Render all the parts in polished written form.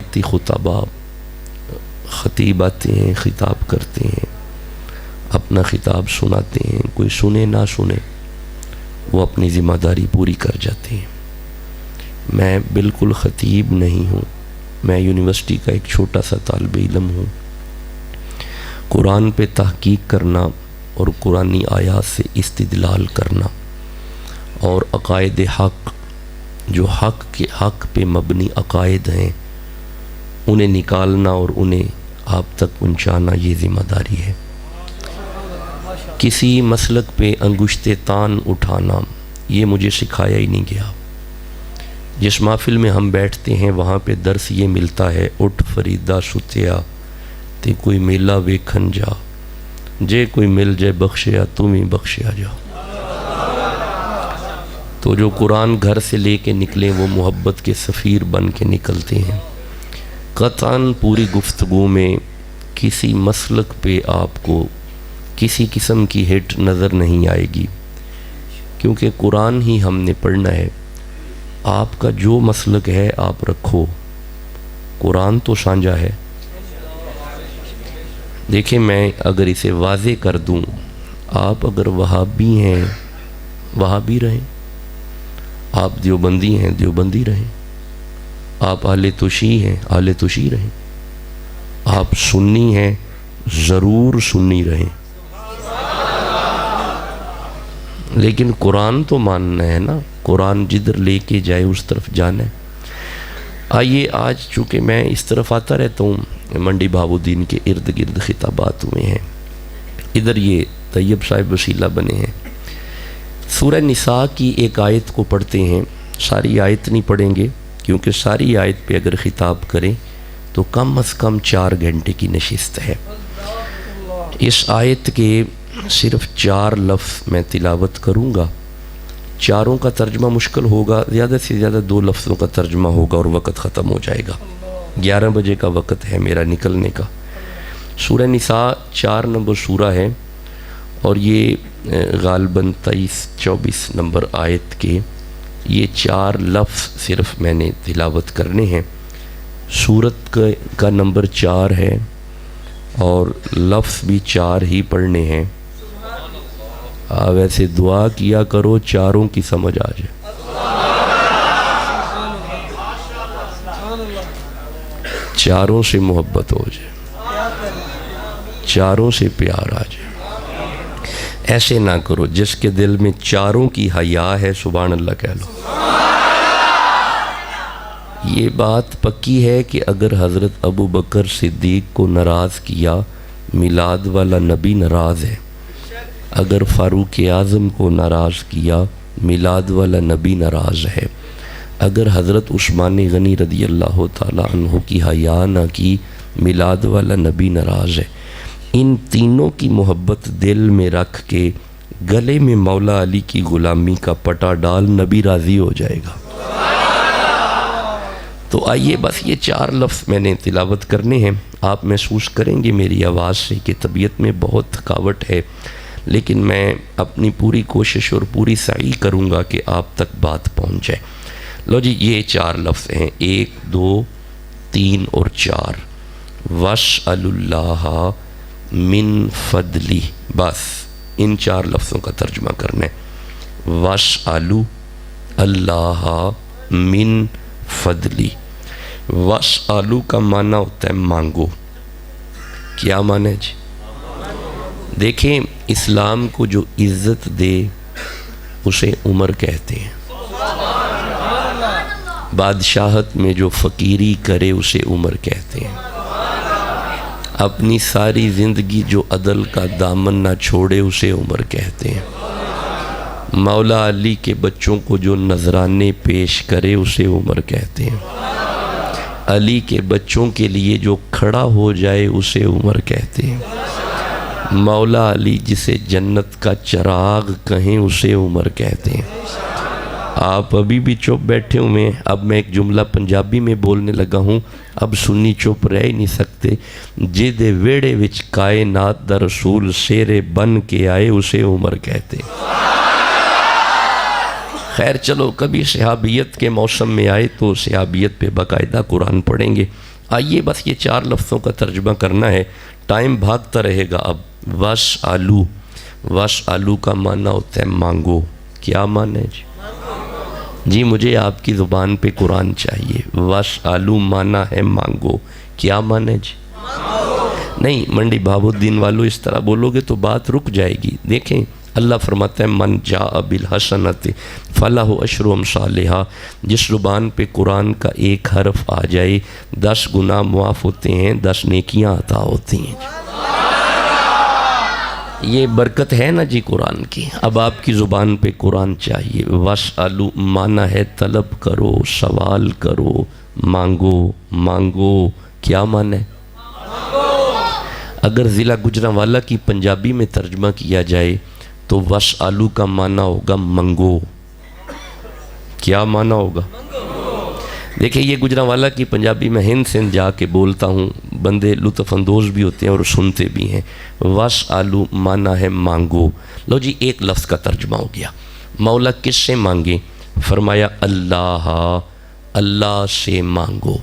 روایتی خطبہ خطیب آتے ہیں، خطاب کرتے ہیں، اپنا خطاب سناتے ہیں، کوئی سنے نہ سنے وہ اپنی ذمہ داری پوری کر جاتے ہیں۔ میں بالکل خطیب نہیں ہوں، میں یونیورسٹی کا ایک چھوٹا سا طالب علم ہوں۔ قرآن پہ تحقیق کرنا اور قرآنی آیات سے استدلال کرنا اور عقائد حق جو حق پہ مبنی عقائد ہیں انہیں نکالنا اور انہیں آپ تک پہنچانا یہ ذمہ داری ہے۔ کسی مسلک پہ انگشت تان اٹھانا یہ مجھے سکھایا ہی نہیں گیا۔ جس محفل میں ہم بیٹھتے ہیں وہاں پہ درس یہ ملتا ہے، اٹھ فریدا ستیا تے کوئی میلہ ویکھن جا، جے کوئی مل جائے بخشیا تم ہی بخشیا جا۔ تو جو قرآن گھر سے لے کے نکلیں وہ محبت کے سفیر بن کے نکلتے ہیں۔ قطعاً پوری گفتگو میں کسی مسلک پہ آپ کو کسی قسم کی ہٹ نظر نہیں آئے گی، کیونکہ قرآن ہی ہم نے پڑھنا ہے۔ آپ کا جو مسلک ہے آپ رکھو، قرآن تو سانجا ہے۔ دیکھیں میں اگر اسے واضح کر دوں، آپ اگر وہابی ہیں وہابی رہیں، آپ دیوبندی ہیں دیوبندی رہیں، آپ اہل توشیع ہیں اہل توشیع رہیں، آپ سنی ہیں ضرور سنی رہیں، لیکن قرآن تو ماننا ہے نا، قرآن جدھر لے کے جائے اس طرف جانا ہے۔ آئیے آج چونکہ میں اس طرف آتا رہتا ہوں، منڈی بہاؤالدین کے ارد گرد خطابات ہوئے ہیں، ادھر یہ طیب صاحب وسیلہ بنے ہیں۔ سورہ نساء کی ایک آیت کو پڑھتے ہیں، ساری آیت نہیں پڑھیں گے کیونکہ ساری آیت پہ اگر خطاب کریں تو کم از کم 4 گھنٹے کی نشست ہے۔ اس آیت کے صرف 4 لفظ میں تلاوت کروں گا، چاروں کا ترجمہ مشکل ہوگا، زیادہ سے زیادہ 2 لفظوں کا ترجمہ ہوگا اور وقت ختم ہو جائے گا۔ 11 بجے کا وقت ہے میرا نکلنے کا۔ سورہ نساء 4 نمبر سورہ ہے اور یہ غالباً 23-24 نمبر آیت کے یہ 4 لفظ صرف میں نے تلاوت کرنے ہیں۔ سورت کا نمبر 4 ہے اور لفظ بھی 4 ہی پڑھنے ہیں۔ ویسے دعا کیا کرو چاروں کی سمجھ آ جائے۔ چاروں سے محبت ہو جائے، چاروں سے پیار آ جائے۔ ایسے نہ کرو، جس کے دل میں چاروں کی حیا ہے سبحان اللہ کہہ لو۔ یہ بات پکی ہے کہ اگر حضرت ابو بکر صدیق کو ناراض کیا میلاد والا نبی ناراض ہے، اگر فاروق اعظم کو ناراض کیا میلاد والا نبی ناراض ہے، اگر حضرت عثمان غنی رضی اللہ تعالیٰ عنہ کی حیا نہ کی میلاد والا نبی ناراض ہے۔ ان تینوں کی محبت دل میں رکھ کے گلے میں مولا علی کی غلامی کا پٹا ڈال، نبی راضی ہو جائے گا۔ تو آئیے بس یہ 4 لفظ میں نے تلاوت کرنے ہیں۔ آپ محسوس کریں گے میری آواز سے کہ طبیعت میں بہت تھکاوٹ ہے، لیکن میں اپنی پوری کوشش اور پوری سعی کروں گا کہ آپ تک بات پہنچ جائے۔ لو جی یہ 4 لفظ ہیں، 1 2 3 اور 4۔ وَاسْأَلُ اللَّهَ مِن فَضْلِهِ، بس ان 4 لفظوں کا ترجمہ کرنا ہے۔ وَاسْأَلُ اللَّهَ مِن فَضْلِهِ۔ وَاسْأَلُ کا معنی ہوتا ہے مانگو۔ کیا معنی ہے جی؟ دیکھیں اسلام کو جو عزت دے اسے عمر کہتے ہیں، بادشاہت میں جو فقیری کرے اسے عمر کہتے ہیں، اپنی ساری زندگی جو عدل کا دامن نہ چھوڑے اسے عمر کہتے ہیں، مولا علی کے بچوں کو جو نذرانے پیش کرے اسے عمر کہتے ہیں، علی کے بچوں کے لیے جو کھڑا ہو جائے اسے عمر کہتے ہیں، مولا علی جسے جنت کا چراغ کہیں اسے عمر کہتے ہیں۔ آپ ابھی بھی چپ بیٹھے ہوئے ہیں، اب میں ایک جملہ پنجابی میں بولنے لگا ہوں، اب سنی چپ رہ ہی نہیں سکتے۔ جدے ویڑے وچ کائنات دا رسول شیرے بن کے آئے اسے عمر کہتے ہیں۔ خیر چلو کبھی صحابیت کے موسم میں آئے تو صحابیت پہ باقاعدہ قرآن پڑھیں گے۔ آئیے بس یہ 4 لفظوں کا ترجمہ کرنا ہے، ٹائم بھاگتا رہے گا اب۔ وش آلو، وش آلو کا معنی ہوتا ہے مانگو۔ کیا معنی ہے جی؟ جی مجھے آپ کی زبان پہ قرآن چاہیے۔ وش آلو معنی ہے مانگو، کیا معنی ہے جی؟ نہیں منڈی بہاؤ الدین والو اس طرح بولو گے تو بات رک جائے گی۔ دیکھیں اللہ فرماتا ہے من جاء بالحسنۃ فلہ عشر امثالہا، جس زبان پہ قرآن کا ایک حرف آ جائے 10 گناہ معاف ہوتے ہیں، 10 نیکیاں عطا ہوتی ہیں۔ یہ برکت ہے نا جی قرآن کی۔ اب آپ کی زبان پہ قرآن چاہیے۔ وَاسْأَلُوا معنی ہے طلب کرو، سوال کرو، مانگو، مانگو۔ کیا معنی ہے؟ اگر ضلع گجرانوالہ کی پنجابی میں ترجمہ کیا جائے تو وَاسْأَلُوا کا معنی ہوگا منگو۔ کیا معنی ہوگا؟ دیکھیں یہ گجرانوالہ کی پنجابی میں ہند سندھ جا کے بولتا ہوں، بندے لطف اندوز بھی ہوتے ہیں اور سنتے بھی ہیں۔ وَاسْأَلُوا معنی ہے مانگو۔ لو جی ایک لفظ کا ترجمہ ہو گیا۔ مولا کس سے مانگے؟ فرمایا اللہ، اللہ سے مانگو۔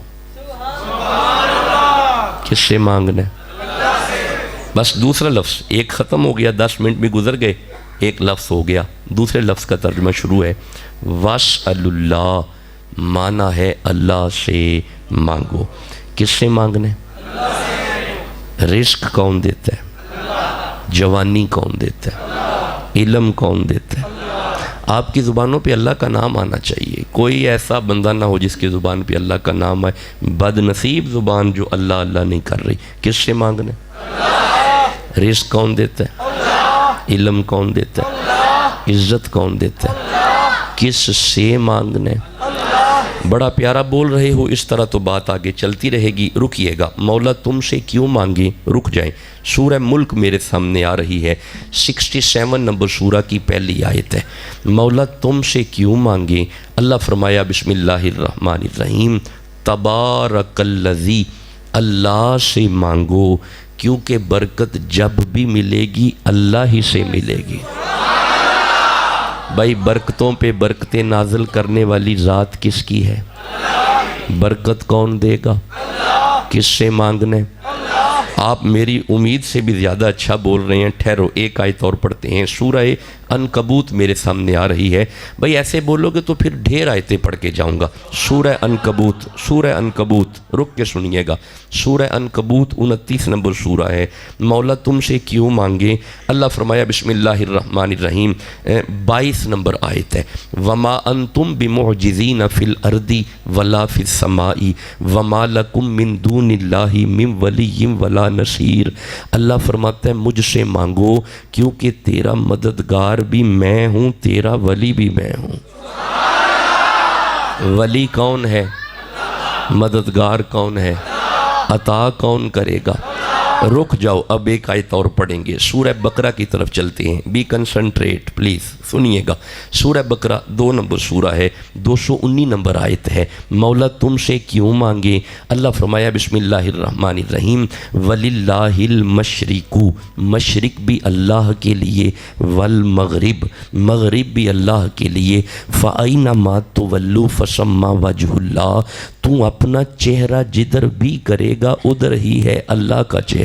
کس سے مانگنا ہے؟ بس دوسرا لفظ ایک ختم ہو گیا، 10 منٹ بھی گزر گئے، ایک لفظ ہو گیا، دوسرے لفظ کا ترجمہ شروع ہے۔ وَاسْأَلُوا اللہ معنی ہے اللہ سے مانگو۔ کس سے مانگنا ہے؟ رزق کون دیتا ہے؟ جوانی کون دیتا ہے؟ علم کون دیتا ہے؟ آپ کی زبانوں پہ اللہ کا نام آنا چاہیے۔ کوئی ایسا بندہ نہ ہو جس کی زبان پہ اللہ کا نام آئے۔ بد نصیب زبان جو اللہ اللہ نہیں کر رہی۔ کس سے مانگنا ہے؟ رزق کون دیتا ہے؟ علم کون دیتا ہے؟ عزت کون دیتا ہے؟ کس سے مانگنا ہے؟ بڑا پیارا بول رہے ہو، اس طرح تو بات آگے چلتی رہے گی، رکیے گا۔ مولا تم سے کیوں مانگے؟ رک جائیں۔ سورہ ملک میرے سامنے آ رہی ہے، 67 نمبر سورہ کی پہلی آیت ہے۔ مولا تم سے کیوں مانگے؟ اللہ فرمایا بسم اللہ الرحمن الرحیم، تبارک الذی، اللہ سے مانگو کیونکہ برکت جب بھی ملے گی اللہ ہی سے ملے گی۔ بھائی برکتوں پہ برکتیں نازل کرنے والی ذات کس کی ہے؟ برکت کون دے گا؟ کس سے مانگنے؟ آپ میری امید سے بھی زیادہ اچھا بول رہے ہیں۔ ٹھہرو ایک آیت اور پڑھتے ہیں، سورہ عنکبوت میرے سامنے آ رہی ہے۔ بھائی ایسے بولو گے تو پھر ڈھیر آیتیں پڑھ کے جاؤں گا۔ سورہ عنکبوت، سورہ عنکبوت، رک کے سنیے گا۔ سورہ عنکبوت 29 نمبر سورہ ہے۔ مولا تم سے کیوں مانگے؟ اللہ فرمایا بسم اللہ الرحمن الرحیم، 22 نمبر آیت ہے۔ وما انتم بمعجزین فی الارض ولا فی السماء وما لکم من دون اللہ من ولی ولا نصیر۔ اللہ فرماتا ہے مجھ سے مانگو کیونکہ تیرا مددگار بھی میں ہوں، تیرا ولی بھی میں ہوں۔ ولی کون ہے؟ مددگار کون ہے؟ عطا کون کرے گا؟ رک جاؤ، اب ایک آیت اور پڑھیں گے۔ سورہ بقرہ کی طرف چلتے ہیں، بی کنسنٹریٹ پلیز، سنیے گا۔ سورہ بقرہ 2 نمبر سورہ ہے، 219 نمبر آیت ہے۔ مولا تم سے کیوں مانگے؟ اللہ فرمایا بسم اللہ الرحمن الرحیم، وَلِلَّهِ الْمَشْرِقُ، مشرق بھی اللہ کے لیے، والمغرب، مغرب بھی اللہ کے لیے، فَأَيْنَمَا تُوَلُّوا فَثَمَّ وَجْهُ اللَّهِ، تو اپنا چہرہ جدھر بھی کرے گا ادھر ہی ہے اللہ کا چہرہ۔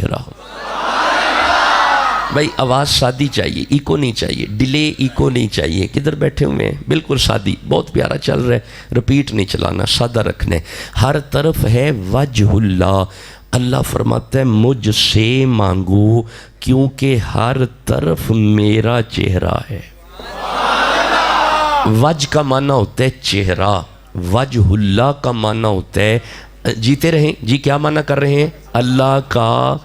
بھائی آواز سادی چاہیے، ایکو نہیں چاہیے، ڈیلے ایکو نہیں چاہیے۔ کدھر بیٹھے ہوئے ہیں؟ بالکل سادی، بہت پیارا چل رہا ہے، رپیٹ نہیں چلانا، سادہ رکھنے۔ ہر طرف ہے وجہ اللہ، اللہ فرماتا ہے مجھ سے مانگو کیونکہ ہر طرف میرا چہرہ ہے۔ وجہ کا معنی ہوتا ہے چہرہ، وجہ اللہ کا معنی ہوتا ہے، جیتے رہیں جی، کیا معنی کر رہے ہیں؟ اللہ کا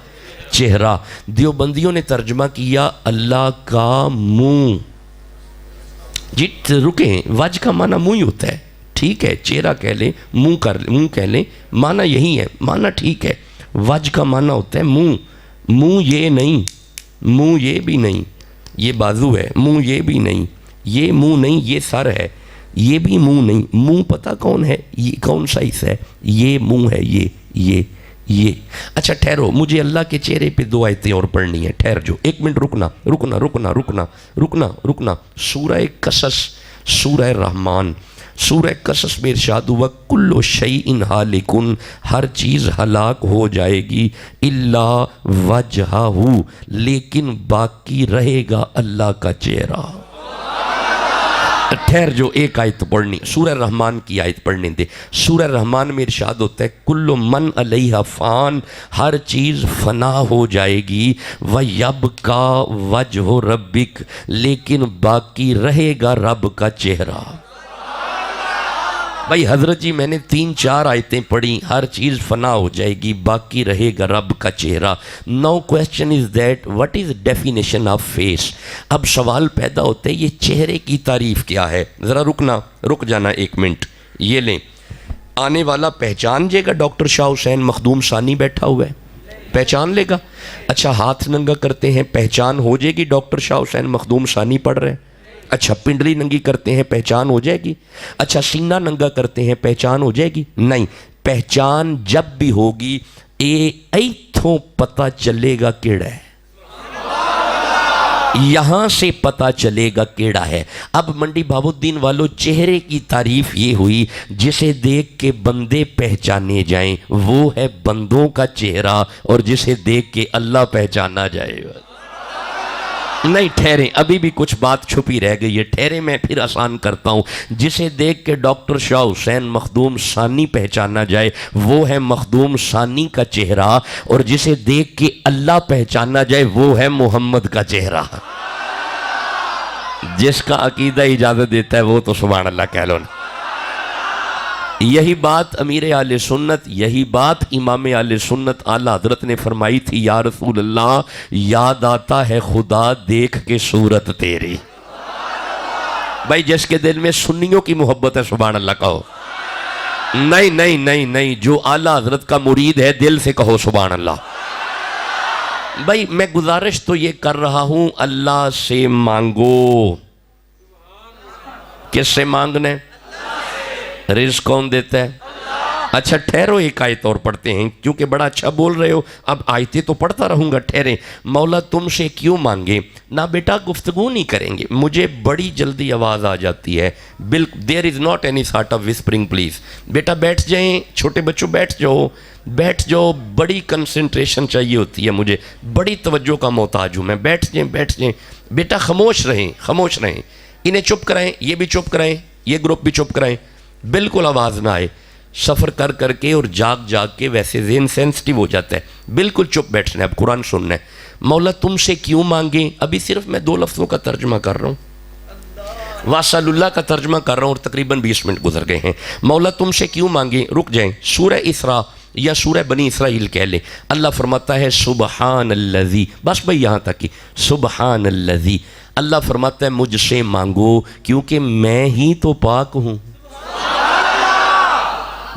چہرہ۔ دیوبندیوں نے ترجمہ کیا اللہ کا منہ۔ جی رکیں، وجہ کا معنی منہ ہی ہوتا ہے، ٹھیک ہے، چہرہ کہہ لیں، منہ کہہ لیں، معنی یہی ہے، معنی ٹھیک ہے۔ وجہ کا معنی ہوتا ہے منہ، منہ یہ نہیں، منہ یہ بھی نہیں، یہ بازو ہے، منہ یہ بھی نہیں، یہ منہ نہیں، یہ سر ہے، یہ بھی منہ نہیں۔ منہ پتہ کون ہے؟ یہ کون سا حصہ ہے؟ یہ منہ ہے، یہ۔ اچھا ٹھہرو، مجھے اللہ کے چہرے پہ 2 آیتیں اور پڑھنی ہیں، ٹھہر جو، 1 منٹ رکنا۔ سورہ قصص، سورہ رحمان، سورہ قصص میں ارشاد ہوا کل شیء ہالکن، ہر چیز ہلاک ہو جائے گی الا وجہہ، لیکن باقی رہے گا اللہ کا چہرہ۔ ٹھہر جو ایک آیت پڑھنی، سورہ رحمان کی آیت پڑھنے دے۔ سورہ رحمان میں ارشاد ہوتا ہے کل من علیہا فان، ہر چیز فنا ہو جائے گی، وَيَبْقَى وَجْهُ رَبِّكَ، لیکن باقی رہے گا رب کا چہرہ۔ بھائی حضرت جی میں نے 3-4 آیتیں پڑھی، ہر چیز فنا ہو جائے گی، باقی رہے گا رب کا چہرہ۔ No question is that what is definition of face? اب سوال پیدا ہوتا ہے یہ چہرے کی تعریف کیا ہے؟ ذرا رک جانا ایک منٹ، یہ لیں، آنے والا پہچان جائے گا ڈاکٹر شاہ حسین مخدوم ثانی بیٹھا ہوا ہے؟ پہچان لے گا؟ اچھا ہاتھ ننگا کرتے ہیں، پہچان ہو جائے گی ڈاکٹر شاہ حسین مخدوم ثانی پڑھ رہے ہیں؟ اچھا پنڈلی ننگی کرتے ہیں، پہچان ہو جائے گی؟ اچھا سینہ ننگا کرتے ہیں، پہچان ہو جائے گی؟ نہیں، پہچان جب بھی ہوگی ایتھوں پتہ چلے گا کیڑا ہے، یہاں سے پتہ چلے گا کیڑا ہے۔ اب منڈی بہاؤالدین والو، چہرے کی تعریف یہ ہوئی جسے دیکھ کے بندے پہچانے جائیں، وہ ہے بندوں کا چہرہ، اور جسے دیکھ کے اللہ پہچانا جائے گا۔ نہیں ٹھہریں، ابھی بھی کچھ بات چھپی رہ گئی ہے، ٹھہریں میں پھر آسان کرتا ہوں۔ جسے دیکھ کے ڈاکٹر شاہ حسین مخدوم ثانی پہچانا جائے، وہ ہے مخدوم ثانی کا چہرہ، اور جسے دیکھ کے اللہ پہچانا جائے، وہ ہے محمد کا چہرہ۔ جس کا عقیدہ اجازت دیتا ہے وہ تو سبحان اللہ کہہ لو نا۔ یہی بات امیر اہل سنت، یہی بات امام اہل سنت اعلیٰ حضرت نے فرمائی تھی، یا رسول اللہ یاد آتا ہے خدا دیکھ کے صورت تیری۔ بھائی جس کے دل میں سنیوں کی محبت ہے سبحان اللہ کہو۔ نہیں نہیں نہیں نہیں، جو اعلیٰ حضرت کا مرید ہے دل سے کہو سبحان اللہ۔ بھائی میں گزارش تو یہ کر رہا ہوں، اللہ سے مانگو۔ کس سے مانگنے؟ رزق کون دیتا ہے؟ اچھا ٹھہرو، ایک آیت اور پڑھتے ہیں کیونکہ بڑا اچھا بول رہے ہو، اب آیتیں تو پڑھتا رہوں گا۔ ٹھہریں، مولا تم سے کیوں مانگے؟ نہ بیٹا گفتگو نہیں کریں گے، مجھے بڑی جلدی آواز آ جاتی ہے۔ There is not any sort of whispering please. بیٹا بیٹھ جائیں، چھوٹے بچوں بیٹھ جاؤ، بڑی کنسنٹریشن چاہیے ہوتی ہے مجھے، بڑی توجہ کا محتاج ہوں میں۔ بیٹھ جائیں بیٹا، خاموش رہیں۔ انہیں چپ کرائیں، یہ بھی چپ کرائیں، یہ گروپ بھی چپ کرائیں، بالکل آواز نہ آئے۔ سفر کر کے اور جاگ کے ویسے ذہن سینسٹیو ہو جاتا ہے، بالکل چپ بیٹھنا ہے، اب قرآن سننا ہے۔ مولا تم سے کیوں مانگیں؟ ابھی صرف میں 2 لفظوں کا ترجمہ کر رہا ہوں، واسل اللہ کا ترجمہ کر رہا ہوں، اور تقریباً 20 منٹ گزر گئے ہیں۔ مولا تم سے کیوں مانگیں؟ رک جائیں، سورہ اسراء یا سورہ بنی اسرائیل کہہ لیں۔ اللہ فرماتا ہے سبحان الذی، بس بھئی یہاں تک ہی، سبحان الذی۔ اللہ فرماتا ہے مجھ سے مانگو کیونکہ میں ہی تو پاک ہوں۔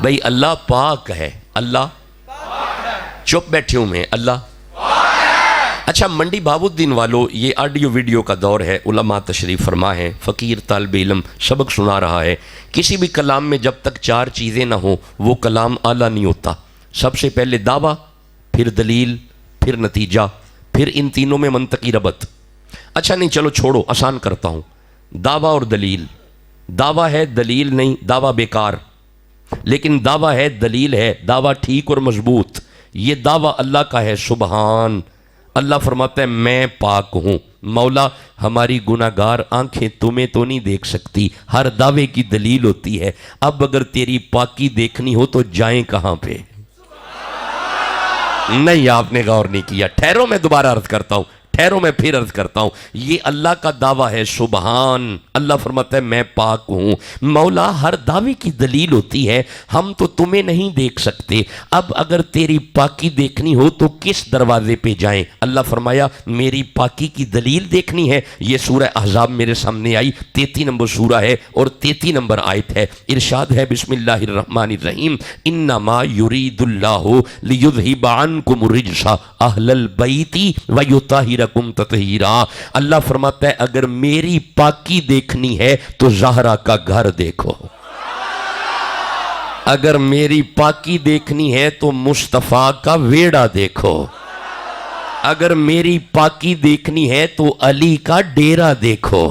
بھئی اللہ پاک ہے، اللہ چپ بیٹھے ہوں میں، اللہ۔ اچھا منڈی بہاؤالدین والو، یہ آڈیو ویڈیو کا دور ہے، علماء تشریف فرما ہے، فقیر طالب علم سبق سنا رہا ہے۔ کسی بھی کلام میں جب تک 4 چیزیں نہ ہوں وہ کلام اعلیٰ نہیں ہوتا۔ سب سے پہلے دعویٰ، پھر دلیل، پھر نتیجہ، پھر ان تینوں میں منطقی ربط۔ اچھا نہیں چلو چھوڑو، آسان کرتا ہوں۔ دعویٰ اور دلیل، دعویٰ ہے دلیل نہیں، دعویٰ بیکار، لیکن دعویٰ ہے دلیل ہے، دعویٰ ٹھیک اور مضبوط۔ یہ دعویٰ اللہ کا ہے، سبحان اللہ فرماتا ہے میں پاک ہوں۔ مولا ہماری گناہگار آنکھیں تمہیں تو نہیں دیکھ سکتی، ہر دعوے کی دلیل ہوتی ہے۔ اب اگر تیری پاکی دیکھنی ہو تو جائیں کہاں پہ؟ نہیں آپ نے غور نہیں کیا، ٹھہرو میں دوبارہ عرض کرتا ہوں، میں پھر عرض کرتا ہوں، یہ اللہ کا دعویٰ ہے، سبحان اللہ فرماتا ہے میں پاک ہوں۔ مولا ہر دعوے کی دلیل ہوتی ہے، ہم تو تمہیں نہیں دیکھ سکتے، اب اگر تیری پاکی دیکھنی ہو تو کس دروازے پہ جائیں؟ اللہ فرمایا میری پاکی کی دلیل دیکھنی ہے، یہ سورہ احزاب میرے سامنے آئی، 33 نمبر سورہ ہے اور 33 نمبر آیت ہے۔ ارشاد ہے بسم اللہ الرحمن الرحیم، انما یرید اللہ لیذہب عنکم الرجس اہل البیت ویطہرکم تطہیرا۔ اللہ فرماتا ہے اگر میری پاکی دیکھنی ہے تو زہرا کا گھر دیکھو، اگر میری پاکی دیکھنی ہے تو مصطفیٰ کا ویڑا دیکھو، اگر میری پاکی دیکھنی ہے تو علی کا ڈیرا دیکھو۔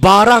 12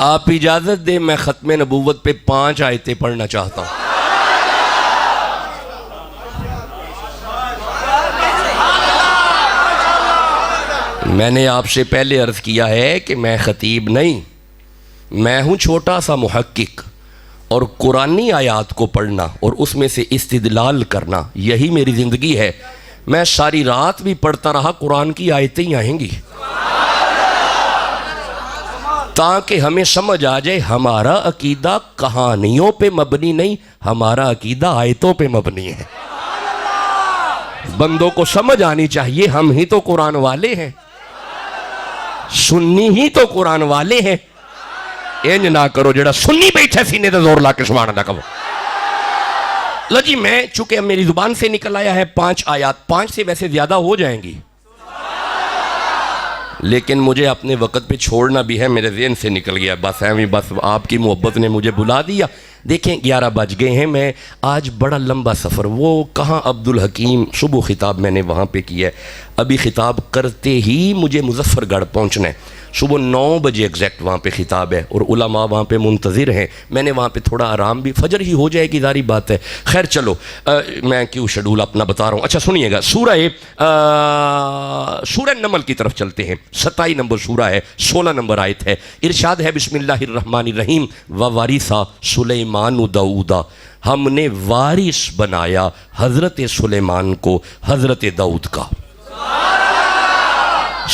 آپ اجازت دیں میں ختم نبوت پہ 5 آیتیں پڑھنا چاہتا ہوں. میں نے آپ سے پہلے عرض کیا ہے کہ میں خطیب نہیں، میں ہوں چھوٹا سا محقق، اور قرآنی آیات کو پڑھنا اور اس میں سے استدلال کرنا یہی میری زندگی ہے. میں ساری رات بھی پڑھتا رہا، قرآن کی آیتیں ہی آئیں گی تاکہ ہمیں سمجھ آ جائے ہمارا عقیدہ کہانیوں پہ مبنی نہیں، ہمارا عقیدہ آیتوں پہ مبنی ہے. بندوں کو سمجھ آنی چاہیے ہم ہی تو قرآن والے ہیں، سنی ہی تو قرآن والے ہیں. انج نہ کرو جڑا سنی بیٹھے سینے تے زور لا کے سبحان اللہ کہو. لو جی، میں چونکہ میری زبان سے نکل آیا ہے 5 آیات، 5 سے ویسے زیادہ ہو جائیں گی لیکن مجھے اپنے وقت پہ چھوڑنا بھی ہے، میرے ذہن سے نکل گیا. بس بس آپ کی محبت نے مجھے بلا دیا. دیکھیں 11 بج گئے ہیں. میں آج بڑا لمبا سفر، وہ کہاں عبد الحکیم صبح خطاب میں نے وہاں پہ کیا ہے، ابھی خطاب کرتے ہی مجھے مظفر گڑھ پہنچنا ہے. صبح 9 بجے ایگزیکٹ وہاں پہ خطاب ہے اور علماء وہاں پہ منتظر ہیں. میں نے وہاں پہ تھوڑا آرام بھی، فجر ہی ہو جائے گی ظاہری بات ہے. خیر چلو، میں کیوں شیڈول اپنا بتا رہا ہوں. اچھا سنیے گا، سورہ نمل کی طرف چلتے ہیں. 27 نمبر سورہ ہے، 16 نمبر آیت ہے. ارشاد ہے بسم اللہ الرحمن الرحیم ووارثا سلیمان داؤدا، ہم نے وارث بنایا حضرت سلیمان کو حضرت داؤد کا.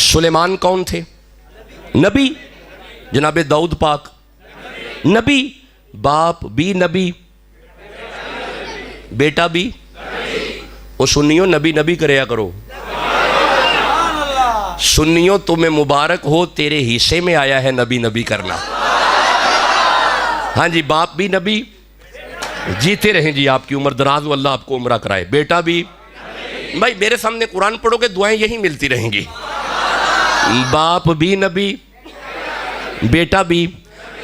سلیمان کون تھے؟ نبی. جناب داؤد پاک نبی، باپ بھی نبی، بیٹا بھی. وہ سنیوں نبی نبی کریا کرو. سنیوں تمہیں مبارک ہو، تیرے حصے میں آیا ہے نبی نبی کرنا. ہاں جی، باپ بھی نبی، جیتے رہیں جی، آپ کی عمر دراز ہو، اللہ آپ کو عمرہ کرائے. بیٹا بھی، بھائی میرے سامنے قرآن پڑھو گے دعائیں یہی ملتی رہیں گی. باپ بھی نبی، بیٹا بھی.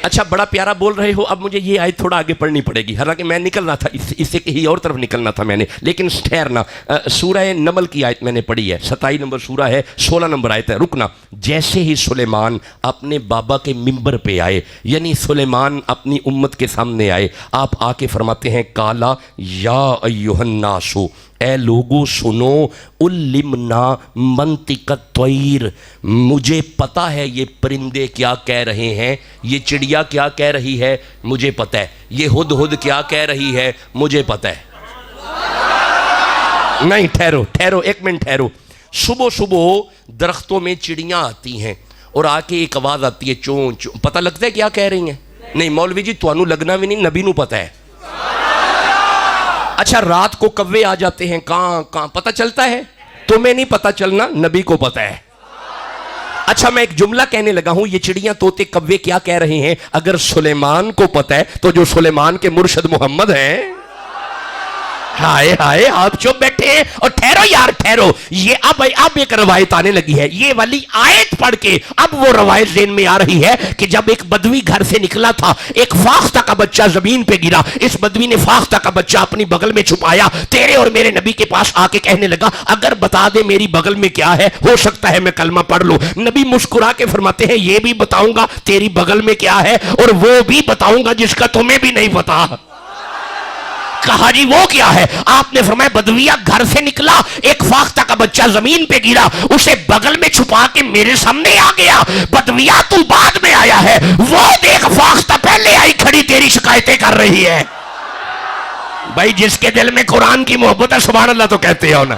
اچھا بڑا پیارا بول رہے ہو. اب مجھے یہ آیت تھوڑا آگے پڑھنی پڑے گی، حالانکہ میں نکلنا تھا اس سے کہیں اور طرف نکلنا تھا میں نے، لیکن ٹھہرنا. سورہ نمل کی آیت میں نے پڑھی ہے، 27 نمبر سورہ ہے، 16 نمبر آیت ہے. رکنا. جیسے ہی سلیمان اپنے بابا کے منبر پہ آئے، یعنی سلیمان اپنی امت کے سامنے آئے، آپ آ کے فرماتے ہیں کالا یا ایھا الناس، اے لوگو سنو، علمنا منطق الطیر، مجھے پتہ ہے یہ پرندے کیا کہہ رہے ہیں، یہ چڑیا کیا کہہ رہی ہے مجھے پتہ ہے، یہ ہدہد کیا کہہ رہی ہے مجھے پتہ ہے. نہیں ٹھہرو ایک منٹ ٹھہرو. صبح صبح درختوں میں چڑیاں آتی ہیں اور آ کے ایک آواز آتی ہے چون چون. پتہ لگتا ہے کیا کہہ رہی ہیں؟ نہیں مولوی جی تھانوں لگنا بھی نہیں، نبی نو پتہ ہے. اچھا رات کو کوے آ جاتے ہیں، کہاں پتہ چلتا ہے؟ تمہیں نہیں پتہ چلنا، نبی کو پتہ ہے. اچھا میں ایک جملہ کہنے لگا ہوں، یہ چڑیاں طوطے کوے کیا کہہ رہے ہیں؟ اگر سلیمان کو پتہ ہے تو جو سلیمان کے مرشد محمد ہیں. ہائے ہائے آپ چپ بیٹھے ہیں. اور ٹھہرو یار ٹھہرو، یہ اب ایک روایت آنے لگی ہے. یہ والی آیت پڑھ کے اب وہ روایت ذہن میں آ رہی ہے کہ جب ایک بدوی گھر سے نکلا تھا، ایک فاختہ کا بچہ زمین پہ گرا، اس بدوی نے فاختہ کا بچہ اپنی بغل میں چھپایا، تیرے اور میرے نبی کے پاس آ کے کہنے لگا اگر بتا دے میری بغل میں کیا ہے، ہو سکتا ہے میں کلمہ پڑھ لوں. نبی مسکرا کے فرماتے ہیں یہ بھی بتاؤں گا تیری بغل میں کیا ہے، اور وہ بھی بتاؤں گا جس کا تمہیں بھی نہیں پتا. کہا جی وہ کیا ہے؟ آپ نے فرمایا بدویہ گھر سے نکلا، ایک فاختہ کا بچہ زمین پہ گرا، اسے بغل میں چھپا کے میرے سامنے آ گیا. بدویہ تو بعد میں آیا ہے، وہ دیکھ فاختہ پہلے آئی کھڑی تیری شکایتیں کر رہی ہے. بھائی جس کے دل میں قرآن کی محبت ہے سبحان اللہ تو کہتے ہو نا.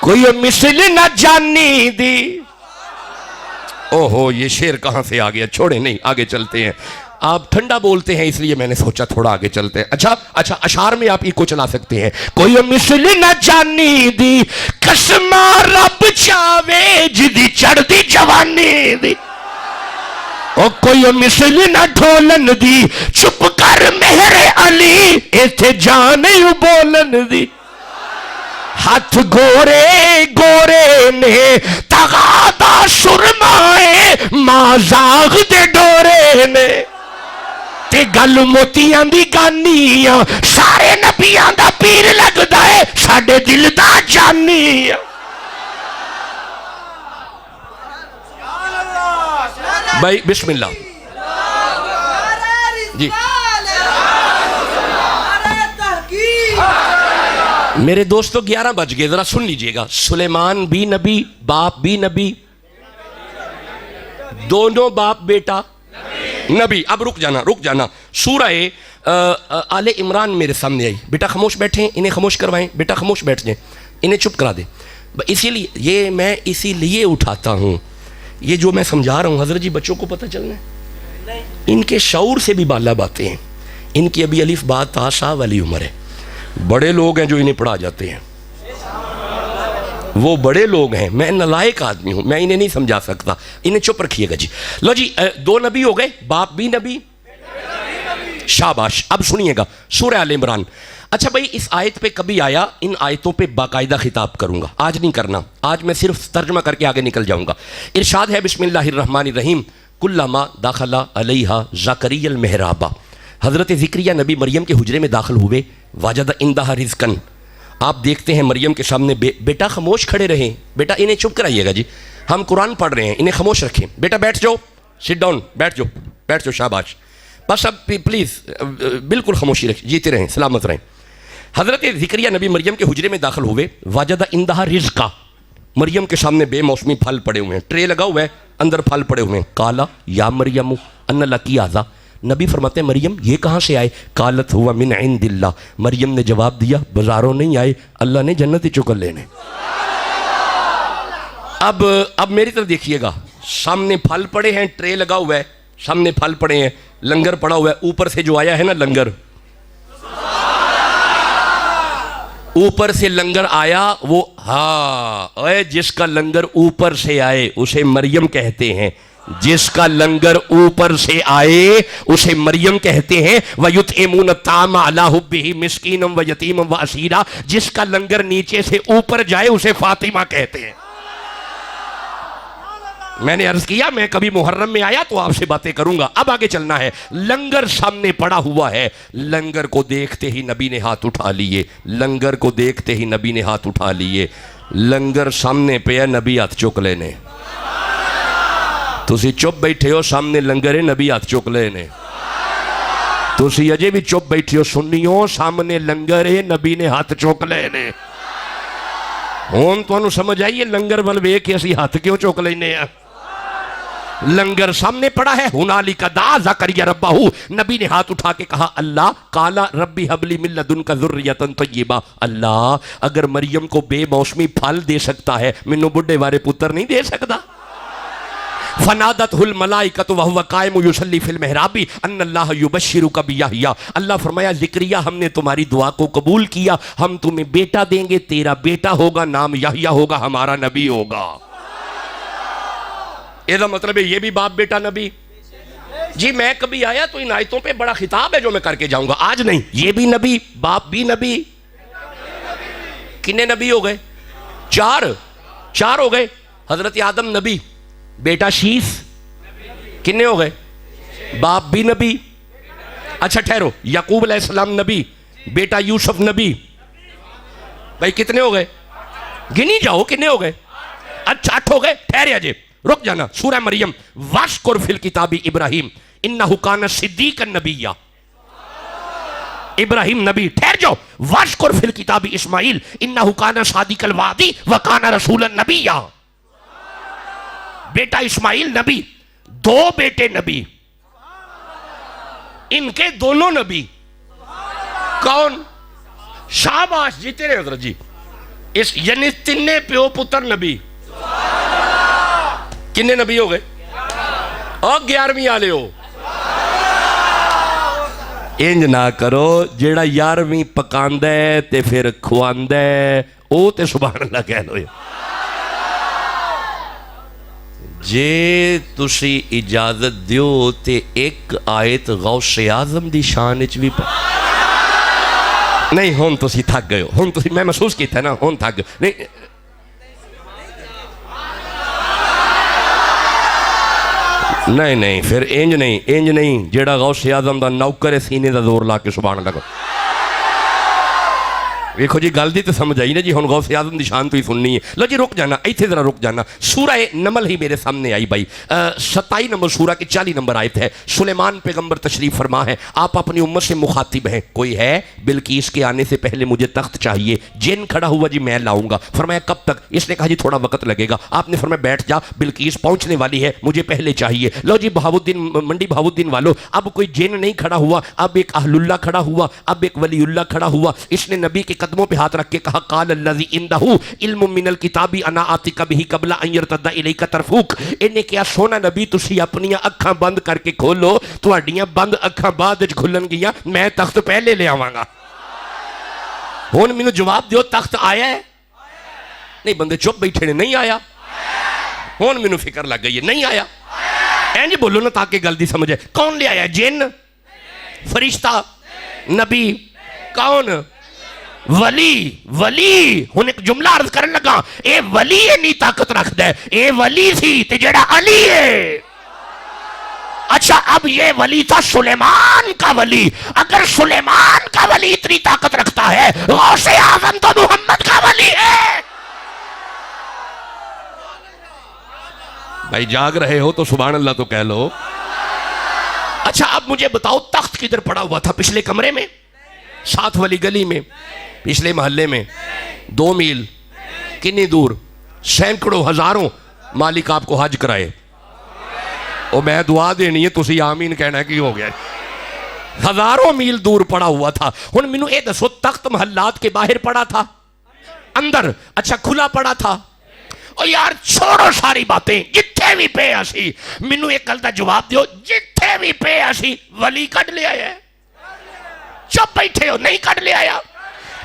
کوئی مثل نہ جانی دی. اوہو یہ شعر کہاں سے آ گیا، چھوڑے نہیں آگے چلتے ہیں. آپ ٹھنڈا بولتے ہیں اس لیے میں نے سوچا تھوڑا آگے چلتے ہیں. اچھا اشعار میں آپ کو چلا سکتے ہیں. کوئی مثل نہ جانی دی قسمہ رب چاوے جدی چڑھ دی جوانی دی. او کوئی مثل نہ ڈھولن دی چپ کر مہر علی ایتھے جان یوں بولن دی. ہاتھ گورے گورے نے تغادا سرمائے مازاغ دے ڈورے نے. تے گل موتیاں دی گانی سارے نبیاں دا پیر لگدا ہے ساڈے دل دا جانی. بھائی بسم اللہ. جی میرے دوستو 11 بج گئے، ذرا سن لیجئے گا. سلیمان بھی نبی، باپ بھی نبی، دونوں باپ بیٹا نبی. اب رک جانا. سورہ آل عمران میرے سامنے آئی. بیٹا خاموش بیٹھیں، انہیں خاموش کروائیں. بیٹا خاموش بیٹھ جائیں، انہیں چپ کرا دیں. اسی لیے یہ میں اسی لیے اٹھاتا ہوں، یہ جو میں سمجھا رہا ہوں حضرت جی بچوں کو پتہ چلنا ہے، ان کے شعور سے بھی بالا باتیں ہیں. ان کی ابھی الف با تا سا والی عمر ہے. بڑے لوگ ہیں جو انہیں پڑھا جاتے ہیں، وہ بڑے لوگ ہیں. میں نالائق آدمی ہوں، میں انہیں نہیں سمجھا سکتا. انہیں چپ رکھیے گا جی. لو جی 2 نبی ہو گئے، باپ بھی نبی. شاباش. اب سنیے گا سورہ آل عمران. اچھا بھائی اس آیت پہ کبھی آیا، ان آیتوں پہ باقاعدہ خطاب کروں گا، آج نہیں کرنا. آج میں صرف ترجمہ کر کے آگے نکل جاؤں گا. ارشاد ہے بسم اللہ الرحمن الرحیم. کلما داخل علیہا زکریا المحراب. حضرت زکریا نبی مریم کے حجرے میں داخل ہوئے. واجد عندہا رزقن. آپ دیکھتے ہیں مریم کے سامنے بیٹا خاموش کھڑے رہیں. بیٹا انہیں چپ کرائیے گا جی، ہم قرآن پڑھ رہے ہیں، انہیں خاموش رکھیں. بیٹا بیٹھ جاؤ، سٹ ڈاؤن، بیٹھ جاؤ. شاباش. بس اب پلیز بالکل خاموشی رکھیں، جیتے رہیں، سلامت رہیں. حضرت زکریا نبی مریم کے حجرے میں داخل ہوئے. واجد عندہا رزقا. مریم کے سامنے بے موسمی پھل پڑے ہوئے ہیں، ٹرے لگا ہوا ہے، اندر پھل پڑے ہوئے ہیں. قالا یا مریم ان لکی ھذا. نبی فرماتے ہیں مریم یہ کہاں سے آئے؟ قالت ہوا من عند اللہ. مریم نے جواب دیا بازاروں نہیں آئے، اللہ نے جنت ہی چکر لینے. اب میری طرف دیکھیے گا، سامنے پھل پڑے ہیں، ٹرے لگا ہوا ہے، سامنے پھل پڑے ہیں، لنگر پڑا ہوا ہے. اوپر سے جو آیا ہے نا لنگر، اوپر سے لنگر آیا، وہ اے جس کا لنگر اوپر سے آئے اسے مریم کہتے ہیں. جس کا لنگر اوپر سے آئے اسے مریم کہتے ہیں. وَيُطْعِمُونَ الطَّعَامَ عَلَىٰ حُبِّهِ مِسْكِينًا وَيَتِيمًا وَأَسِيرًا. جس کا لنگر نیچے سے اوپر جائے اسے فاطمہ کہتے ہیں. میں نے عرض کیا میں کبھی محرم میں آیا تو آپ سے باتیں کروں گا. اب آگے چلنا ہے. لنگر سامنے پڑا ہوا ہے، لنگر کو دیکھتے ہی نبی نے ہاتھ اٹھا لیے. لنگر کو دیکھتے ہی نبی نے ہاتھ اٹھا لیے. لنگر سامنے پہ ہے، نبی ہاتھ چک لینے. تسی چپ بیٹھے ہو، سامنے لنگر ہے، نبی ہاتھ چک لینے. تسی اجے بھی چپ بیٹھے ہو سنیو، سامنے لنگر ہے، نبی نے ہاتھ چک لینے. ہون تو انہوں سمجھ آئیے لنگر والوے کہ اسی ہاتھ کیوں چک لینے ہیں. لنگر سامنے پڑا ہے. ہنالک دعا زکریا ربہ. نبی نے ہاتھ اٹھا کے کہا اللہ. قالا ربی حب لی من لدنک ذریۃ طیبہ. اللہ اگر مریم کو بے موسمی پھل دے سکتا ہے، منو بڈھے وارے پتر نہیں دے سکتا. فنادتہ الملائکۃ وہو قائم یصلی فی المحراب ان اللہ یبشرک بیحییٰ. اللہ فرمایا زکریا ہم نے تمہاری دعا کو قبول کیا، ہم تمہیں بیٹا دیں گے، تیرا بیٹا ہوگا، نام یحییٰ ہوگا، ہمارا نبی ہوگا. یہ مطلب ہے یہ بھی باپ بیٹا نبی. جی میں کبھی آیا تو ان آیتوں پہ بڑا خطاب ہے جو میں کر کے جاؤں گا. آج نہیں. یہ بھی نبی، باپ بھی نبی. کتنے نبی ہو گئے؟ 4 ہو گئے. حضرت آدم نبی، بیٹا شیس. کتنے ہو گئے؟ باپ بھی نبی. اچھا ٹھہرو، یعقوب علیہ السلام نبی، بیٹا یوسف نبی. بھائی کتنے ہو گئے؟ گنی جاؤ کتنے ہو گئے. اچھا 8 ہو گئے. ٹھہرے اجے، رک جانا. سورہ مریم. وَاشْكُرْ فِي الْكِتَابِ ابراہیم اِنَّهُ كَانَ صِدِّيقًا نَبِيًّا. ابراہیم نبی. ٹھہر جاؤ. وَاشْكُرْ فِي الْكِتَابِ اسماعیل اِنَّهُ كَانَ صَادِقَ الْوَعْدِ وَكَانَ رَسُولًا نَبِيًّا. بیٹا اسماعیل نبی، 2 بیٹے نبی، ان کے دونوں نبی. کون؟ شاباش، جیتے رہے حضرت جی. یعنی 3 پیو پتر نبی. کنے نبی ہو گئے؟ اور 11ویں آلے ہو. انج نہ کرو، جیڑا 11ویں پکاندہ ہے تے پھر کھواندہ ہے او تے سبحان اللہ کہہ لو. جے تسی اجازت دیو تے ایک آیت غوث اعظم دی شان اچ بھی نہیں. ہون تسی تھک گئے ہو، ہون تسی میں محسوس کیتا ہے نا، ہون تھک گئے. نہیں پھر انج نہیں. جیڑا غوث اعظم دا نوکر سینے دا زور لا کے سبحان اللہ کو. ویکھو جی گل دی تے سمجھ آئی نا جی، ہن غوث اعظم دی شان تو ہی سننی ہے. لو جی رک جانا ایتھے ذرا رک جانا. سورہ نمل ہی میرے سامنے آئی بھائی، 27 نمبر سورہ کی 40 نمبر آیت ہے. سلیمان پیغمبر تشریف فرما ہے، آپ اپنی امت سے مخاطب ہیں. کوئی ہے بلقیس کے آنے سے پہلے مجھے تخت چاہیے. جن کھڑا ہوا جی میں لاؤں گا. فرمایا کب تک؟ اس نے کہا جی تھوڑا وقت لگے گا. آپ نے فرمایا بیٹھ جا، بلقیس پہنچنے والی ہے، مجھے پہلے چاہیے. لو جی بہاؤالدین منڈی بہاؤالدین والو، اب کوئی جن نہیں کھڑا ہوا، اب ایک اہل اللہ کھڑا ہوا، اب ایک ولی اللہ کھڑا ہوا. اس نے نبی کے قدموں پہ ہاتھ رکھ کے کہا قال الذی عندہ علم من الکتاب انا آتیک بہ قبل ان یرتد الیک طرفک. انہیں کیا سونا نبی تسی اپنی اکھاں بند کر کے کھولو، تہاڈیاں بند اکھاں بعد وچ کھلن گیاں، میں تخت پہلے لے آواں گا. ہن مینوں جواب دیو تخت آیا ہے؟ نہیں بندے چپ بیٹھے نے، نہیں آیا. ہن مینوں فکر لگ گئی ہے نہیں آیا. اینج بولو نا تاکہ گل دی سمجھ آئے. کون لے آیا؟ جن؟ فرشتہ؟ نبی؟ کون؟ ولی. ولی ہن ایک جملہ عرض کرن لگا، اے ولی نہیں طاقت رکھ دے، اے ولی سی تے جڑا علی ہے. اچھا اب یہ ولی تھا سلیمان کا ولی. اگر سلیمان کا ولی اتنی طاقت رکھتا ہے، غوث اعظم تو محمد کا ولی ہے. بھائی جاگ رہے ہو تو سبحان اللہ تو کہہ لو. اچھا اب مجھے بتاؤ تخت کدھر پڑا ہوا تھا؟ پچھلے کمرے میں، ساتھ والی گلی میں، پچھلے محلے میں، 2 میل؟ کنی دور؟ سینکڑوں ہزاروں. مالک آپ کو حج کرائے. اور میں دعا دینی ہے تسی آمین کہنا کی ہو گیا. ہزاروں میل دور پڑا ہوا تھا. ہن مینوں اے دسو تخت محلات کے باہر پڑا تھا؟ اندر؟ اچھا کھلا پڑا تھا؟ او یار چھوڑو ساری باتیں، جتھے بھی پہ اسی مینوں ایک گل دا جواب دیو، جتھے بھی پہ اسی ولی کڈ لے آیا ہے؟ چپ بیٹھے ہو، نہیں کڈ لے آیا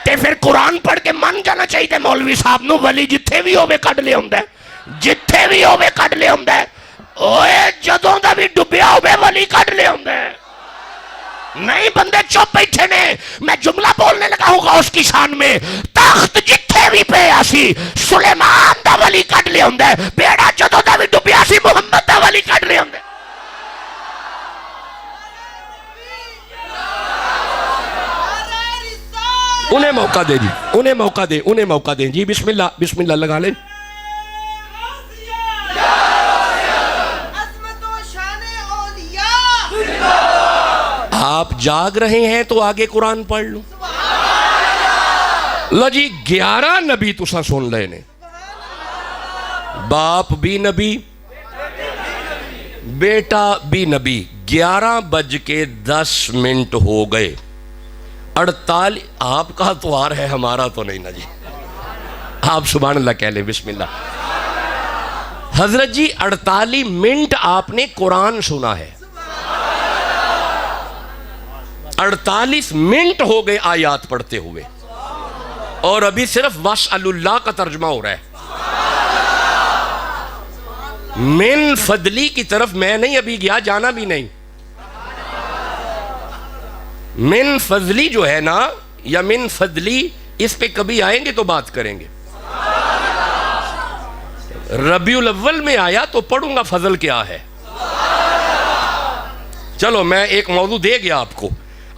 تے پھر قرآن پڑھ کے من جانا چاہیے مولوی صاحب نو ولی جتھے بھی ہوے کڈ لے ہوندا ہے، جتھے بھی ہوے کڈ لے ہوندا ہے. اوے جدوں دا بھی ڈبیا ہوے ولی کڈ لے ہوندا ہے. نہیں بندے چپ بیٹھے نے. میں جملہ بولنے لگا ہوں غوث کی شان میں. تخت جتھے بھی پہ آسی سلیمان دا ولی کڈ لے ہوندا ہے. بیڑا جدوں دا بھی ڈبیا سی محمد دا ولی کڈ لے ہوندا ہے. انہیں موقع دے جی، انہیں موقع دے، انہیں موقع دیں جی. بسم اللہ بسم اللہ لگا لیں. آپ جاگ رہے ہیں تو آگے قرآن پڑھ لو. لو جی 11 نبی تسا سن لے نے. باپ بھی نبی، بیٹا بھی نبی. 11:10 ہو گئے. 48 آپ کا تو آ رہا ہے، ہمارا تو نہیں نا جی. آپ سبحان اللہ کہہ لیں بسم اللہ. حضرت جی 48 منٹ آپ نے قرآن سنا ہے. 48 منٹ ہو گئے آیات پڑھتے ہوئے، اور ابھی صرف وَاسْأَلُ اللَّهَ کا ترجمہ ہو رہا ہے. من فضلی کی طرف میں نہیں ابھی گیا، جانا بھی نہیں. من فضلی جو ہے نا، یا من فضلی، اس پہ کبھی آئیں گے تو بات کریں گے. ربیع الاول میں آیا تو پڑھوں گا فضل کیا ہے. چلو میں ایک موضوع دے گیا آپ کو،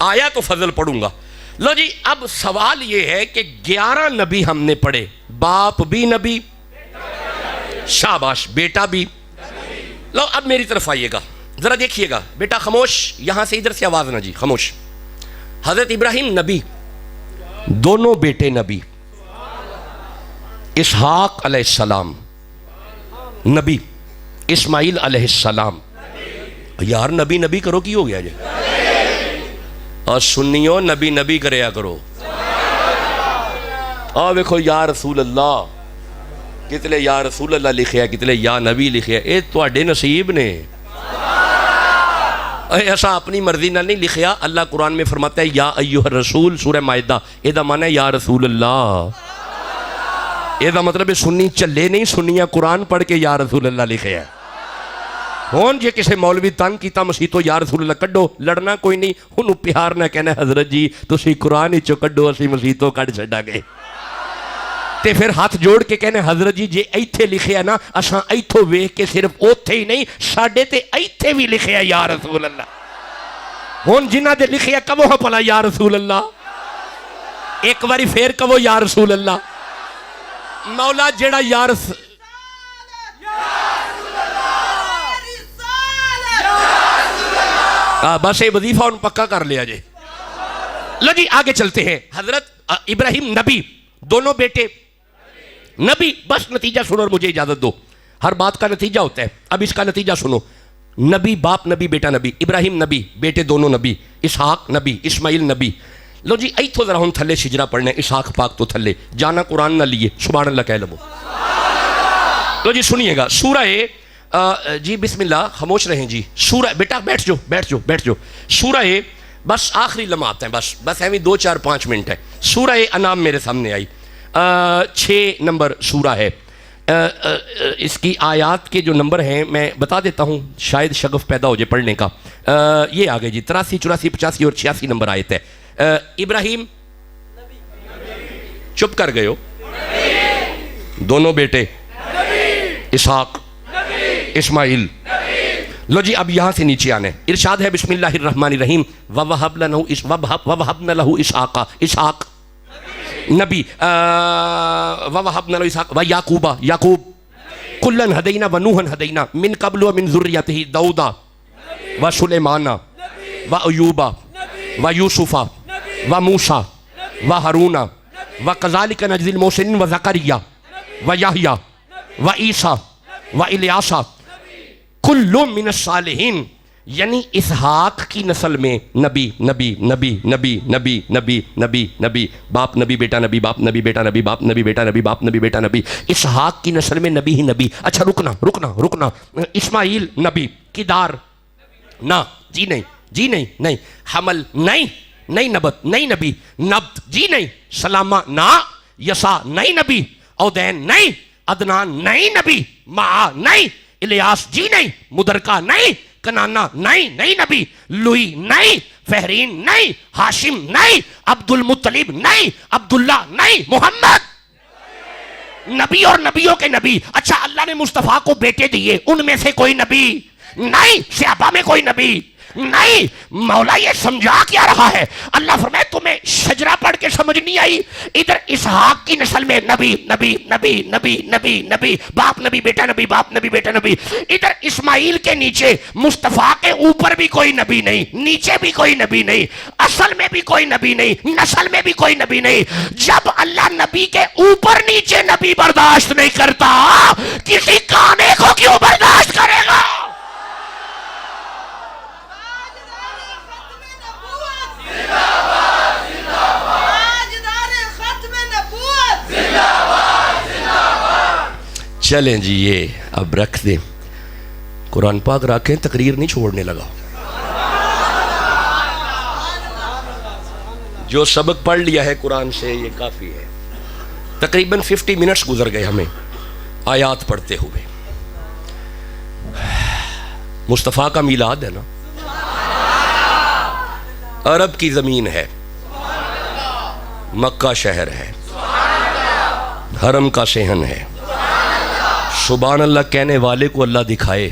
آیا تو فضل پڑھوں گا. لو جی اب سوال یہ ہے کہ 11 نبی ہم نے پڑھے. باپ بھی نبی، شاباش، بیٹا بھی. لو اب میری طرف آئیے گا، ذرا دیکھیے گا. بیٹا خاموش، یہاں سے ادھر سے آواز نہ جی، خاموش. حضرت ابراہیم نبی، دونوں بیٹے نبی. اسحاق علیہ السلام نبی، اسماعیل علیہ السلام. یار نبی نبی کرو کی ہو گیا جی؟ اور سنیو نبی نبی کریا کرو. اور دیکھو یا رسول اللہ، کتنے یا رسول اللہ لکھے ہیں، کتنے یا نبی لکھے ہیں. اے تواڈے نصیب نے. ایسا اپنی مرضی نہ نہیں لکھیا. اللہ قرآن میں فرماتا ہے یا ایھا الرسول، سورہ مائدہ. یہ دا معنی ہے یا رسول اللہ. یہ دا مطلب ہے سنی چلے نہیں، سنیاں قرآن پڑھ کے یا رسول اللہ لکھے ہیں. ہون جے کسے مولوی تنگ کیتا مسیح تو یا رسول اللہ کڈو، لڑنا کوئی نہیں. انہوں پیار نہ کہنا حضرت جی تسی قرآن ہی چو کڈو، اسی مسیح تو کڈ چھڈا گئے. تے پھر ہاتھ جوڑ کے کہنے حضرت جی جے ایتھے لکھے ہے نا، اساں ایتھوں ویکھ کے صرف اوتھے ہی نہیں، ساڈے تے ایتھے بھی لکھے ہے یا رسول اللہ. ہون جنہ دے لکھے ہے کبو ہاں پلا یا رسول اللہ. ایک باری پھر کہو یا رسول اللہ. مولا جیڑا یا رسول بس یہ وظیفہ ان پکا کر لیا جائے. لو جی آگے چلتے ہیں. حضرت ابراہیم نبی, دونوں بیٹے نبی. بس نتیجہ سنو اور مجھے اجازت دو. ہر بات کا نتیجہ ہوتا ہے. اب اس کا نتیجہ سنو. نبی باپ نبی بیٹا نبی. ابراہیم نبی, بیٹے دونوں نبی. اسحاق نبی, اسماعیل نبی. لو جی ایتھو ذرا ہم تھلے شجرہ پڑھنے. اسحاق پاک تو تھلے جانا قرآن نہ لیے. سبحان اللہ کہہ لو. لو جی سنیے گا. سورہ جی بسم اللہ, خاموش رہیں جی. سورہ بیٹا بیٹھ جاؤ بیٹھ جاؤ بیٹھ جاؤ. سورہ بس آخری لمحات ہیں, بس ایویں 2-4-5 منٹ ہے. سورہ انعام میرے سامنے آئی. 6 نمبر سورہ ہے. اس کی آیات کے جو نمبر ہیں میں بتا دیتا ہوں, شاید شغف پیدا ہو جائے پڑھنے کا. یہ آگے جی 83, 84, 85 اور 86 نمبر آیت ہے. ابراہیم چپ کر گئے ہو. دونوں بیٹے اسحاق اسماعیل. لو جی اب یہاں سے نیچے آنے. ارشاد ہے بسم اللہ الرحمن الرحیم. وَوَهَبْنَا لَهُ إِسْحَاقَ, اسحاق نبی. وَوَهَبْنَا لَهُ إِسْحَاقَ وَيَعْقُوبَ, یعقوب. كُلًّا هَدَيْنَا وَنُوحًا هَدَيْنَا مِن قَبْلُ وَمِن ذُرِّيَّتِهِ دَاوُودَ وَسُلَيْمَانَ وَأَيُّوبَ وَيُوسُفَ وَمُوسَى وَهَارُونَ وَكَذَلِكَ نَجْزِي الْمُحْسِنِينَ وَزَكَرِيَّا وَيَحْيَىٰ وَعِيسَىٰ وَإِلْيَاسَ كُلٌّ مِّنَ الصَّالِحِينَ. یعنی اسحاق کی نسل میں نبی نبی نبی نبی نبی نبی نبی نبی باپ نبی بیٹا نبی باپ نبی بیٹا نبی باپ نبی بیٹا نبی باپ نبی بیٹا نبی. اسحاق کی نسل میں نبی ہی نبی. اچھا رکنا رکنا رکنا. اسماعیل نبی. کدار نہ جی نہیں جی نہیں نہیں. حمل نہیں نہیں. نبت نہیں نبی. نبت جی نہیں. سلامہ نہ. یسا نہیں نبی. اودین نہیں. عدنان نہیں نبی. معا نہیں. الیاس جی نہیں. مدرکہ نہیں. کنانا نہیں نہیں نبی. لوئی نہیں. فہرین نہیں. ہاشم نہیں. عبد المطلب نہیں. عبداللہ نہیں. محمد نبی اور نبیوں کے نبی. اچھا اللہ نے مصطفیٰ کو بیٹے دیے, ان میں سے کوئی نبی نہیں. صحابہ میں کوئی نبی نہیں. مولا یہ سمجھا کیا رہا ہے؟ اللہ فرمائے تمہیں شجرہ پڑھ کے سمجھ نہیں آئی؟ ادھر اسحاق کی نسل میں نبی نبی نبی نبی نبی نبی باپ نبی بیٹا نبی باپ نبی بیٹا نبی. ادھر اسماعیل کے نیچے مصطفیٰ کے اوپر بھی کوئی نبی نہیں, نیچے بھی کوئی نبی نہیں, اصل میں بھی کوئی نبی نہیں, نسل میں بھی کوئی نبی نہیں. جب اللہ نبی کے اوپر نیچے نبی برداشت نہیں کرتا, کسی کانے کو کیوں برداشت کرے گا؟ چلیں جی یہ اب رکھ دیں. قرآن پاک رکھیں, تقریر نہیں چھوڑنے لگا. جو سبق پڑھ لیا ہے قرآن سے یہ کافی ہے. تقریباً 50 منٹس گزر گئے ہمیں آیات پڑھتے ہوئے. مصطفیٰ کا میلاد ہے نا, عرب کی زمین ہے, مکہ شہر ہے, حرم کا صحن ہے. سبحان اللہ کہنے والے کو اللہ دکھائے.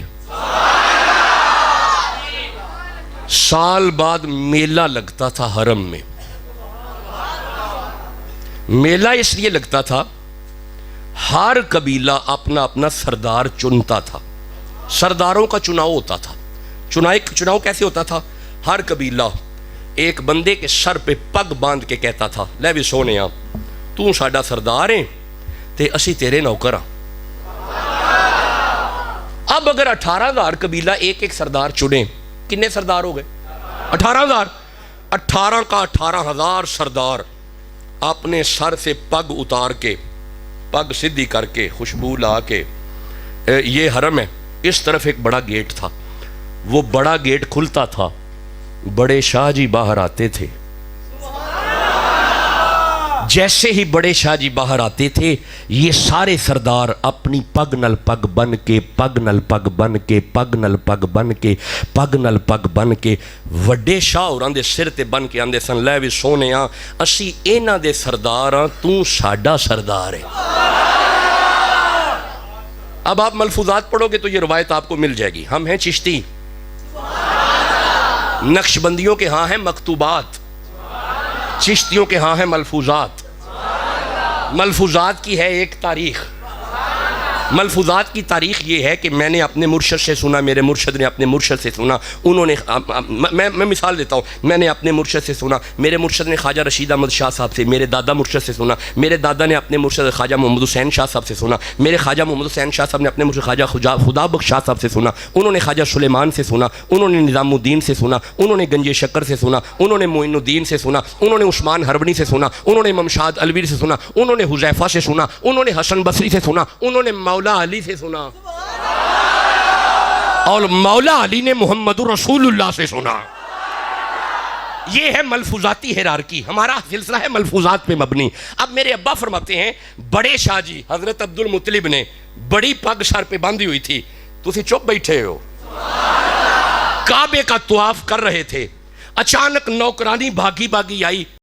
سال بعد میلہ لگتا تھا حرم میں. میلہ اس لیے لگتا تھا ہر قبیلہ اپنا اپنا سردار چنتا تھا. سرداروں کا چناؤ ہوتا تھا. چناؤ کیسے ہوتا تھا؟ ہر قبیلہ ایک بندے کے سر پہ پگ باندھ کے کہتا تھا لے بھی سونیا تو ساڈا سردار ہے تے اسی تیرے نوکر ہاں. اب اگر 18,000 قبیلہ ایک ایک سردار چنے, کتنے سردار ہو گئے؟ 18,000. 18 کا 18,000 سردار اپنے سر سے پگ اتار کے, پگ سدھی کر کے, خوشبو لا کے. یہ حرم ہے, اس طرف ایک بڑا گیٹ تھا. وہ بڑا گیٹ کھلتا تھا, بڑے شاہ جی باہر آتے تھے. جیسے ہی بڑے شاہ جی باہر آتے تھے یہ سارے سردار اپنی پگ نل پگ بن کے, پگ نل پگ بن کے, پگ نل پگ بن کے, پگ نل پگ بن کے وڈے شاہ اور دے سر تے بن کے آندے سن لے وی سونےاں اسی انہاں دے سردار ہاں, تو ساڈا سردار ہے. اب آپ ملفوظات پڑھو گے تو یہ روایت آپ کو مل جائے گی. ہم ہیں چشتی, نقش بندیوں کے ہاں ہیں مکتوبات, چشتیوں کے ہاں ہے ملفوظات، ملفوظات کی ہے ایک تاریخ، ملفوظات کی تاریخ یہ ہے کہ میں نے اپنے مرشد سے سنا، میرے مرشد نے اپنے مرشد سے سنا، انہوں نے میں مثال دیتا ہوں، میں نے اپنے مرشد سے سنا، میرے مرشد نے خواجہ رشید احمد شاہ صاحب سے، میرے دادا مرشد سے سنا، میرے دادا نے اپنے مرشد خواجہ محمد حسین شاہ صاحب سے سنا، میرے خواجہ محمد حسین شاہ صاحب نے اپنے مرشد خواجہ خدا بخش شاہ صاحب سے سنا، انہوں نے خواجہ سلیمان سے سنا، انہوں نے نظام الدین سے سنا، انہوں نے گنج شکر سے سنا، انہوں نے معین الدین سے سنا، انہوں نے عثمان ہربنی سے سنا، انہوں نے امام شاہد الویر سے سنا، انہوں نے حذیفہ سے سنا، انہوں نے حسن بصری سے سنا، انہوں نے مولا علی سے سنا، اور مولا علی نے محمد رسول اللہ سے سنا۔ یہ ہے ملفوظاتی ہیرارکی، ہمارا سلسلہ ہے ملفوظات پہ مبنی۔ اب میرے ابا فرماتے ہیں بڑے شاہ جی حضرت عبد المطلب نے بڑی پگ سر پہ باندھی ہوئی تھی، تسی چپ بیٹھے ہو، کعبے کا طواف کر رہے تھے، اچانک نوکرانی بھاگی آئی،